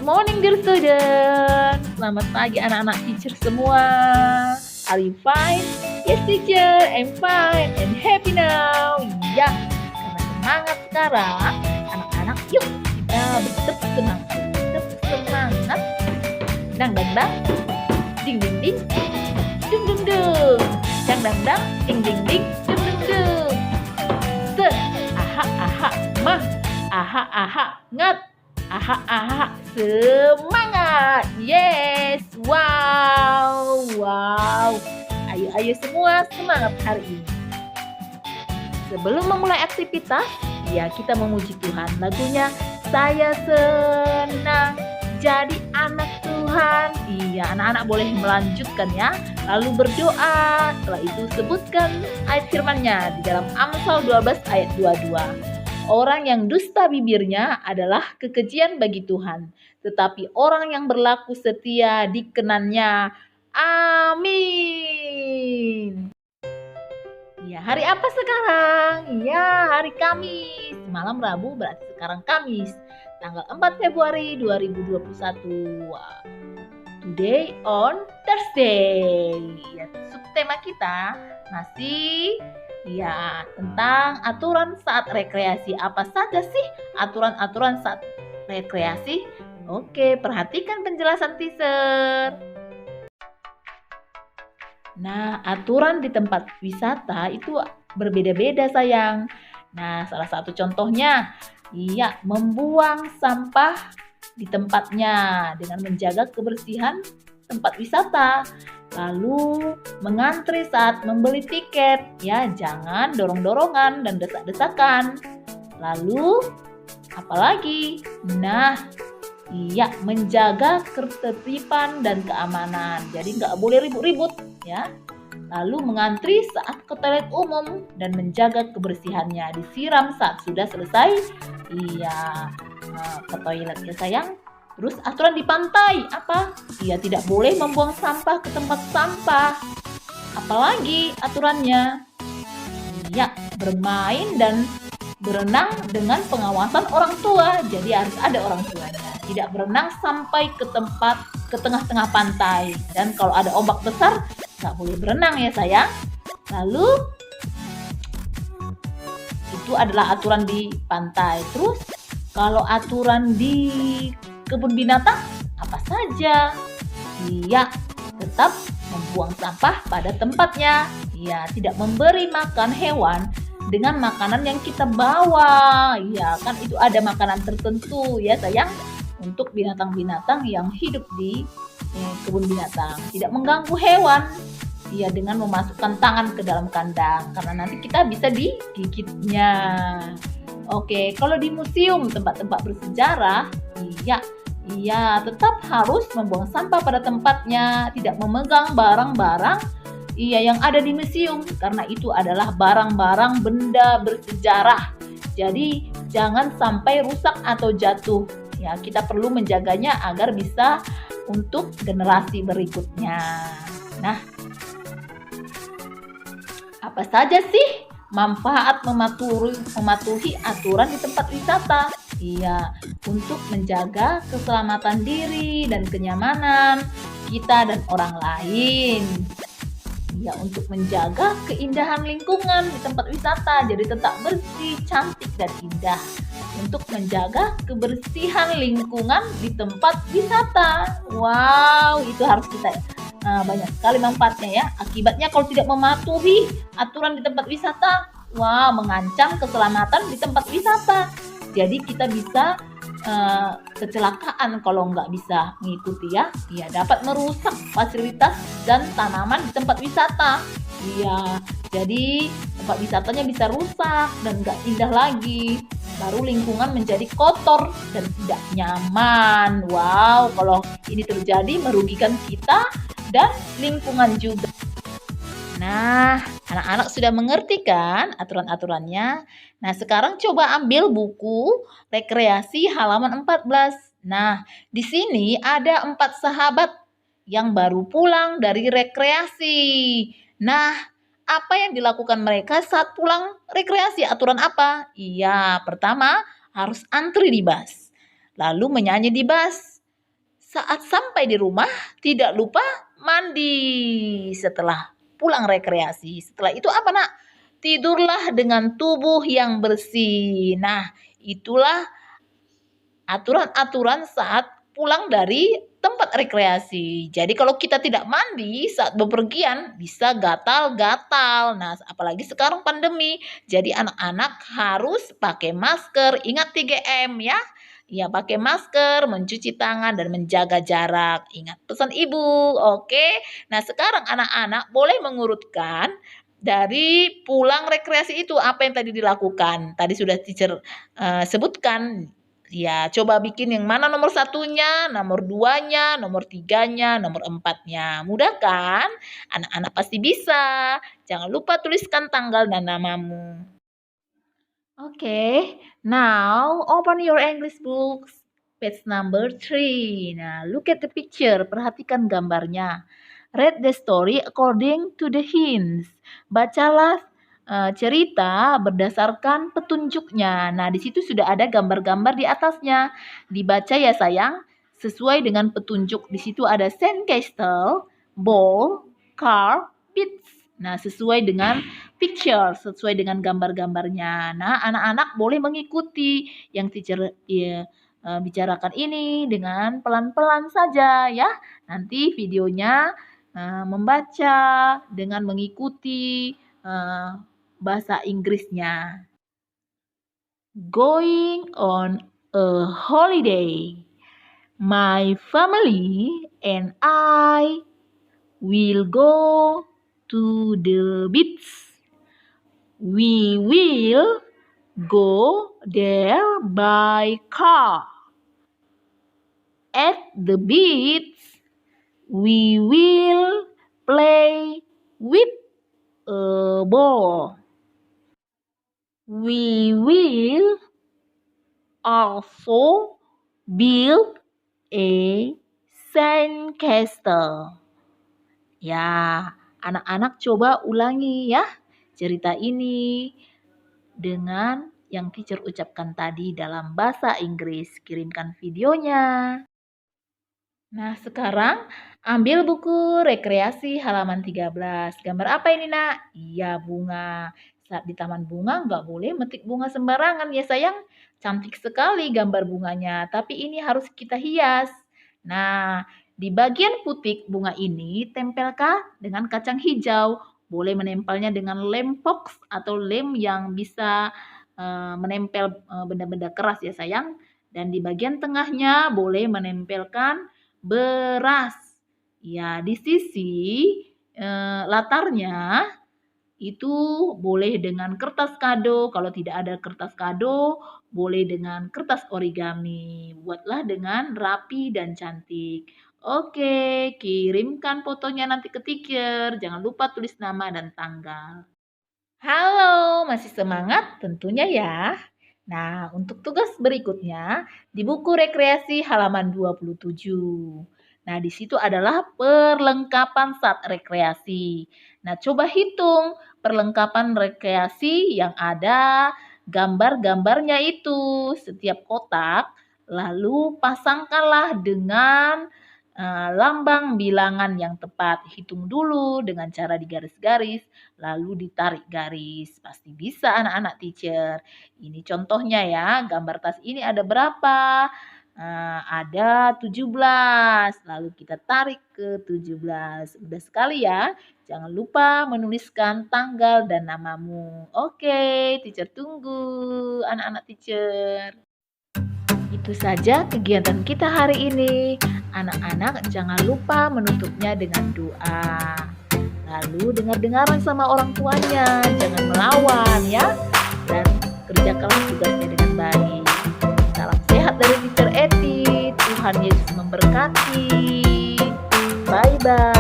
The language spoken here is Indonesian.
morning dear student. Selamat pagi anak-anak teacher semua. Are you fine? Yes teacher, I'm fine and happy now. Ya, karena semangat sekarang, anak-anak yuk kita bertepuk semangat. Bertepuk semangat. Dang dang dang. Ding ding ding. Dung dung dung. Dang dang dang. Ding ding ding. Dung dung dung. Se. Aha aha mah. Aha aha ngat. Aha aha semangat. Yes. Wow. Wow. Ayo semua semangat hari ini. Sebelum memulai aktivitas, ya kita memuji Tuhan. Lagunya Saya Senang Jadi Anak Tuhan. Iya, anak-anak boleh melanjutkan ya. Lalu berdoa. Setelah itu sebutkan ayat firman-Nya di dalam Amsal 12 ayat 22. Orang yang dusta bibirnya adalah kekejian bagi Tuhan, tetapi orang yang berlaku setia dikenannya. Amin. Ya, hari apa sekarang? Ya, hari Kamis. Malam Rabu berarti sekarang Kamis. Tanggal 4 Februari 2021. Today on Thursday. Ya, subtema kita masih tentang aturan saat rekreasi. Apa saja sih aturan-aturan saat rekreasi? Oke, perhatikan penjelasan teaser. Nah, aturan di tempat wisata itu berbeda-beda sayang. Nah, salah satu contohnya, membuang sampah di tempatnya dengan menjaga kebersihan tempat wisata. Lalu mengantri saat membeli tiket, jangan dorong-dorongan dan desak-desakan. Lalu apalagi? Menjaga ketertiban dan keamanan. Jadi nggak boleh ribut-ribut ya. Lalu mengantri saat ke toilet umum dan menjaga kebersihannya. Disiram saat sudah selesai. Ke toilet ya sayang. Terus aturan di pantai apa? Tidak boleh membuang sampah ke tempat sampah. Apalagi aturannya? Bermain dan berenang dengan pengawasan orang tua. Jadi harus ada orang tuanya. Tidak berenang sampai ke tengah-tengah pantai. Dan kalau ada ombak besar, nggak boleh berenang ya sayang. Lalu itu adalah aturan di pantai. Terus kalau aturan di kebun binatang apa saja? Tetap membuang sampah pada tempatnya. Tidak memberi makan hewan dengan makanan yang kita bawa. Kan itu ada makanan tertentu ya sayang untuk binatang-binatang yang hidup di kebun binatang. Tidak mengganggu hewan. Dengan memasukkan tangan ke dalam kandang karena nanti kita bisa digigitnya. Oke, kalau di museum tempat-tempat bersejarah, tetap harus membuang sampah pada tempatnya, tidak memegang barang-barang yang ada di museum karena itu adalah barang-barang benda bersejarah. Jadi jangan sampai rusak atau jatuh. Kita perlu menjaganya agar bisa untuk generasi berikutnya. Nah, apa saja sih manfaat mematuhi aturan di tempat wisata? Untuk menjaga keselamatan diri dan kenyamanan kita dan orang lain. Untuk menjaga keindahan lingkungan di tempat wisata, jadi tetap bersih, cantik, dan indah. Untuk menjaga kebersihan lingkungan di tempat wisata. Wow, itu harus kita banyak sekali manfaatnya ya. Akibatnya kalau tidak mematuhi aturan di tempat wisata, mengancam keselamatan di tempat wisata. Jadi kita bisa kecelakaan kalau nggak bisa mengikuti dapat merusak fasilitas dan tanaman di tempat wisata. Jadi tempat wisatanya bisa rusak dan nggak indah lagi. Baru lingkungan menjadi kotor dan tidak nyaman. Wow, kalau ini terjadi merugikan kita dan lingkungan juga. Nah, anak-anak sudah mengerti kan aturan-aturannya? Nah, sekarang coba ambil buku rekreasi halaman 14. Nah, di sini ada 4 sahabat yang baru pulang dari rekreasi. Nah, apa yang dilakukan mereka saat pulang rekreasi? Aturan apa? Pertama harus antri di bus. Lalu menyanyi di bus. Saat sampai di rumah, tidak lupa mandi setelah pulang rekreasi. Setelah itu apa, Nak? Tidurlah dengan tubuh yang bersih. Nah, itulah aturan-aturan saat pulang dari tempat rekreasi. Jadi kalau kita tidak mandi saat bepergian bisa gatal-gatal. Nah, apalagi sekarang pandemi. Jadi anak-anak harus pakai masker. Ingat 3M ya. Ya, pakai masker, mencuci tangan, dan menjaga jarak. Ingat pesan ibu, oke? Nah, sekarang anak-anak boleh mengurutkan dari pulang rekreasi itu apa yang tadi dilakukan. Tadi sudah teacher sebutkan. Ya, coba bikin yang mana nomor satunya, nomor duanya, nomor tiganya, nomor empatnya. Mudah kan? Anak-anak pasti bisa. Jangan lupa tuliskan tanggal dan namamu. Okay, now open your English books, page number 3. Nah, look at the picture, perhatikan gambarnya. Read the story according to the hints. Bacalah cerita berdasarkan petunjuknya. Nah, di situ sudah ada gambar-gambar di atasnya. Dibaca ya sayang, sesuai dengan petunjuk. Di situ ada sandcastle, ball, car, beach. Nah, sesuai dengan picture, sesuai dengan gambar-gambarnya. Nah, anak-anak boleh mengikuti yang teacher bicarakan ini dengan pelan-pelan saja ya. Nanti videonya membaca dengan mengikuti bahasa Inggrisnya. Going on a holiday. My family and I will go to the beach. We will go there by car. At the beach, we will play with a ball. We will also build a sandcastle. Ya, anak-anak coba ulangi ya cerita ini dengan yang teacher ucapkan tadi dalam bahasa Inggris. Kirimkan videonya. Nah, sekarang ambil buku rekreasi halaman 13. Gambar apa ini, Nak? Iya, bunga. Saat di taman bunga nggak boleh metik bunga sembarangan ya sayang. Cantik sekali gambar bunganya, tapi ini harus kita hias. Nah, di bagian putik bunga ini tempelkan dengan kacang hijau. Boleh menempelnya dengan lem box atau lem yang bisa menempel benda-benda keras ya sayang. Dan di bagian tengahnya boleh menempelkan beras. Ya, di sisi latarnya itu boleh dengan kertas kado. Kalau tidak ada kertas kado, boleh dengan kertas origami. Buatlah dengan rapi dan cantik. Oke, kirimkan fotonya nanti ke teacher. Jangan lupa tulis nama dan tanggal. Halo, masih semangat tentunya ya. Nah, untuk tugas berikutnya di buku rekreasi halaman 27. Nah, di situ adalah perlengkapan saat rekreasi. Nah, coba hitung perlengkapan rekreasi yang ada gambar-gambarnya itu. Setiap kotak, lalu pasangkanlah dengan lambang bilangan yang tepat. Hitung dulu dengan cara digaris-garis, lalu ditarik garis. Pasti bisa anak-anak teacher. Ini contohnya ya, gambar tas ini ada berapa? Ada 17, lalu kita tarik ke 17. Mudah sekali ya, jangan lupa menuliskan tanggal dan namamu. Oke, teacher tunggu anak-anak teacher. Itu saja kegiatan kita hari ini. Anak-anak jangan lupa menutupnya dengan doa. Lalu dengar-dengaran sama orang tuanya, jangan melawan ya. Dan kerjakanlah tugasnya dengan baik. Salam sehat dari Teacher Eti. Tuhan Yesus memberkati. Bye-bye.